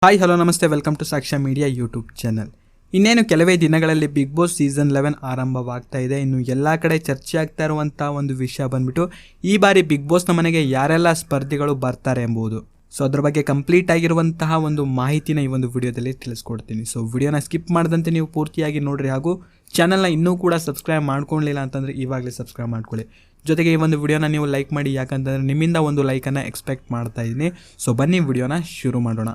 Hi hello ನಮಸ್ತೆ, welcome to ಸಾಕ್ಷ್ಯ media YouTube channel. ಇನ್ನೇನು ಕೆಲವೇ ದಿನಗಳಲ್ಲಿ ಬಿಗ್ ಬಾಸ್ ಸೀಸನ್ 11 ಆರಂಭವಾಗ್ತಾ ಇದೆ. ಇನ್ನು ಎಲ್ಲ ಕಡೆ ಚರ್ಚೆ ಆಗ್ತಾ ಇರುವಂಥ ಒಂದು ವಿಷಯ ಬಂದ್ಬಿಟ್ಟು ಈ ಬಾರಿ ಬಿಗ್ ಬಾಸ್ನ ಮನೆಗೆ ಯಾರೆಲ್ಲ ಸ್ಪರ್ಧಿಗಳು ಬರ್ತಾರೆ ಎಂಬುದು. ಸೊ ಅದ್ರ ಬಗ್ಗೆ ಕಂಪ್ಲೀಟ್ ಆಗಿರುವಂತಹ ಒಂದು ಮಾಹಿತಿನ ಈ ಒಂದು ವಿಡಿಯೋದಲ್ಲಿ ತಿಳಿಸ್ಕೊಡ್ತೀನಿ. ಸೊ ವಿಡಿಯೋನ ಸ್ಕಿಪ್ ಮಾಡದಂತೆ ನೀವು ಪೂರ್ತಿಯಾಗಿ ನೋಡ್ರಿ, ಹಾಗೂ ಚಾನಲ್ನ ಇನ್ನೂ ಕೂಡ ಸಬ್ಸ್ಕ್ರೈಬ್ ಮಾಡ್ಕೊಳ್ಳಿಲ್ಲ ಅಂತಂದರೆ ಇವಾಗಲೇ ಸಬ್ಸ್ಕ್ರೈಬ್ ಮಾಡ್ಕೊಳ್ಳಿ. ಜೊತೆಗೆ ಈ ಒಂದು ವಿಡಿಯೋನ ನೀವು ಲೈಕ್ ಮಾಡಿ, ಯಾಕಂತಂದರೆ ನಿಮ್ಮಿಂದ ಒಂದು ಲೈಕನ್ನು ಎಕ್ಸ್ಪೆಕ್ಟ್ ಮಾಡ್ತಾ ಇದ್ದೀನಿ. ಸೊ ಬನ್ನಿ ವಿಡಿಯೋನ ಶುರು ಮಾಡೋಣ.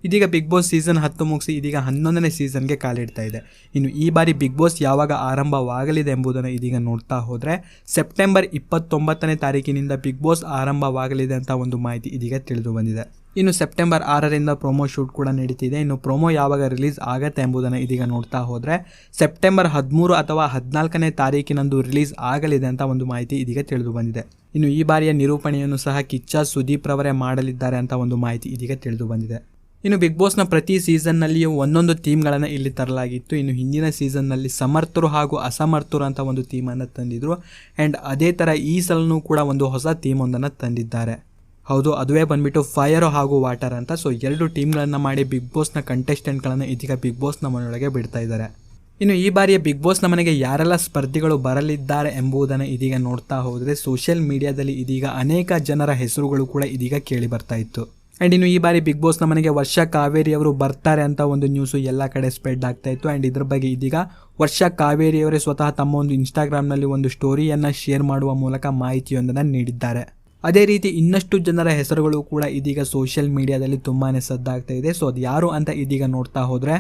ಇದೀಗ ಬಿಗ್ ಬಾಸ್ ಸೀಸನ್ 10 ಮುಗಿಸಿ ಇದೀಗ 11ನೇ ಸೀಸನ್ಗೆ ಕಾಲಿಡ್ತಾ ಇದೆ. ಇನ್ನು ಈ ಬಾರಿ ಬಿಗ್ ಬಾಸ್ ಯಾವಾಗ ಆರಂಭವಾಗಲಿದೆ ಎಂಬುದನ್ನು ಇದೀಗ ನೋಡ್ತಾ ಹೋದರೆ ಸೆಪ್ಟೆಂಬರ್ 29ನೇ ತಾರೀಕಿನಿಂದ ಬಿಗ್ ಬಾಸ್ ಆರಂಭವಾಗಲಿದೆ ಅಂತ ಒಂದು ಮಾಹಿತಿ ಇದೀಗ ತಿಳಿದು ಬಂದಿದೆ. ಇನ್ನು ಸೆಪ್ಟೆಂಬರ್ 6ರಿಂದ ಪ್ರೊಮೋ ಶೂಟ್ ಕೂಡ ನಡೀತಿದೆ. ಇನ್ನು ಪ್ರೊಮೋ ಯಾವಾಗ ರಿಲೀಸ್ ಆಗುತ್ತೆ ಎಂಬುದನ್ನು ಇದೀಗ ನೋಡ್ತಾ ಹೋದರೆ ಸೆಪ್ಟೆಂಬರ್ 13 ಅಥವಾ 14ನೇ ತಾರೀಕಿನಂದು ರಿಲೀಸ್ ಆಗಲಿದೆ ಅಂತ ಒಂದು ಮಾಹಿತಿ ಇದೀಗ ತಿಳಿದು ಬಂದಿದೆ. ಇನ್ನು ಈ ಬಾರಿಯ ನಿರೂಪಣೆಯನ್ನು ಸಹ ಕಿಚ್ಚ ಸುದೀಪ್ ರವರೇ ಮಾಡಲಿದ್ದಾರೆ ಅಂತ ಒಂದು ಮಾಹಿತಿ ಇದೀಗ ತಿಳಿದು ಬಂದಿದೆ. ಇನ್ನು ಬಿಗ್ ಬಾಸ್ನ ಪ್ರತಿ ಸೀಸನ್ನಲ್ಲಿಯೂ ಒಂದೊಂದು ಥೀಮ್ಗಳನ್ನು ಇಲ್ಲಿ ತರಲಾಗಿತ್ತು. ಇನ್ನು ಹಿಂದಿನ ಸೀಸನ್ನಲ್ಲಿ ಸಮರ್ಥರು ಹಾಗೂ ಅಸಮರ್ಥರು ಅಂತ ಒಂದು ಥೀಮನ್ನು ತಂದಿದ್ರು. ಆ್ಯಂಡ್ ಅದೇ ಥರ ಈ ಸಲನೂ ಕೂಡ ಒಂದು ಹೊಸ ಥೀಮೊಂದನ್ನು ತಂದಿದ್ದಾರೆ. ಹೌದು, ಅದುವೇ ಬಂದ್ಬಿಟ್ಟು ಫೈರ್ ಹಾಗೂ ವಾಟರ್ ಅಂತ. ಸೊ 2 ಟೀಮ್ಗಳನ್ನು ಮಾಡಿ ಬಿಗ್ ಬಾಸ್ನ ಕಂಟೆಸ್ಟೆಂಟ್ಗಳನ್ನು ಇದೀಗ ಬಿಗ್ ಬಾಸ್ನ ಮನೆಯೊಳಗೆ ಬಿಡ್ತಾ ಇದ್ದಾರೆ. ಇನ್ನು ಈ ಬಾರಿಯ ಬಿಗ್ ಬಾಸ್ನ ಮನೆಗೆ ಯಾರೆಲ್ಲ ಸ್ಪರ್ಧಿಗಳು ಬರಲಿದ್ದಾರೆ ಎಂಬುದನ್ನು ಇದೀಗ ನೋಡ್ತಾ ಹೋದರೆ ಸೋಷಿಯಲ್ ಮೀಡಿಯಾದಲ್ಲಿ ಇದೀಗ ಅನೇಕ ಜನರ ಹೆಸರುಗಳು ಕೂಡ ಇದೀಗ ಕೇಳಿ ಬರ್ತಾ ಇತ್ತು. ಆ್ಯಂಡ್ ಇನ್ನು ಈ ಬಾರಿ ಬಿಗ್ ಬಾಸ್ನ ಮನೆಗೆ ವರ್ಷ ಕಾವೇರಿ ಅವರು ಬರ್ತಾರೆ ಅಂತ ಒಂದು ನ್ಯೂಸು ಎಲ್ಲ ಕಡೆ ಸ್ಪ್ರೆಡ್ ಆಗ್ತಾ ಇತ್ತು. ಆ್ಯಂಡ್ ಇದ್ರ ಬಗ್ಗೆ ಇದೀಗ ವರ್ಷ ಕಾವೇರಿಯವರೇ ಸ್ವತಃ ತಮ್ಮ ಒಂದು ಇನ್ಸ್ಟಾಗ್ರಾಮ್ನಲ್ಲಿ ಒಂದು ಸ್ಟೋರಿಯನ್ನು ಶೇರ್ ಮಾಡುವ ಮೂಲಕ ಮಾಹಿತಿಯೊಂದನ್ನು ನೀಡಿದ್ದಾರೆ. ಅದೇ ರೀತಿ ಇನ್ನಷ್ಟು ಜನರ ಹೆಸರುಗಳು ಕೂಡ ಇದೀಗ ಸೋಷಿಯಲ್ ಮೀಡಿಯಾದಲ್ಲಿ ತುಂಬಾ ಸದ್ದಾಗ್ತಾ ಇದೆ. ಸೊ ಅದು ಯಾರು ಅಂತ ಇದೀಗ ನೋಡ್ತಾ ಹೋದರೆ